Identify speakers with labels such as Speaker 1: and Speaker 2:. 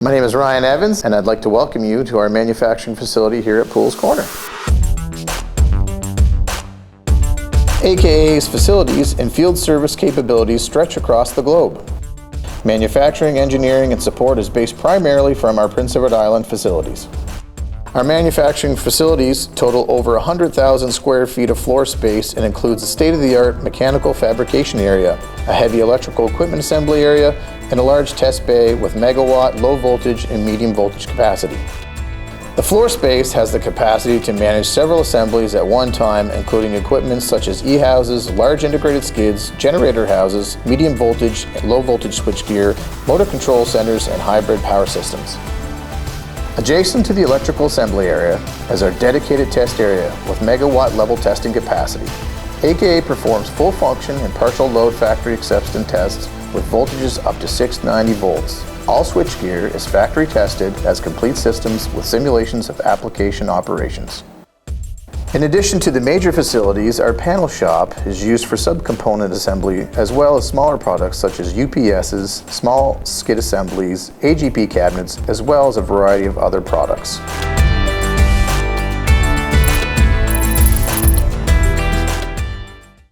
Speaker 1: My name is Ryan Evans, and I'd like to welcome you to our manufacturing facility here at Poole's Corner. AKA's facilities and field service capabilities stretch across the globe. Manufacturing, engineering, and support is based primarily from our Prince Edward Island facilities. Our manufacturing facilities total over 100,000 square feet of floor space and includes a state-of-the-art mechanical fabrication area, a heavy electrical equipment assembly area, and a large test bay with megawatt, low voltage, and medium voltage capacity. The floor space has the capacity to manage several assemblies at one time, including equipment such as E-houses, large integrated skids, generator houses, medium voltage and low voltage switchgear, motor control centers, and hybrid power systems. Adjacent to the electrical assembly area is our dedicated test area with megawatt-level testing capacity. AKA performs full function and partial load factory acceptance tests with voltages up to 690 volts. All switchgear is factory tested as complete systems with simulations of application operations. In addition to the major facilities, our panel shop is used for subcomponent assembly as well as smaller products such as UPSs, small skid assemblies, AGP cabinets, as well as a variety of other products.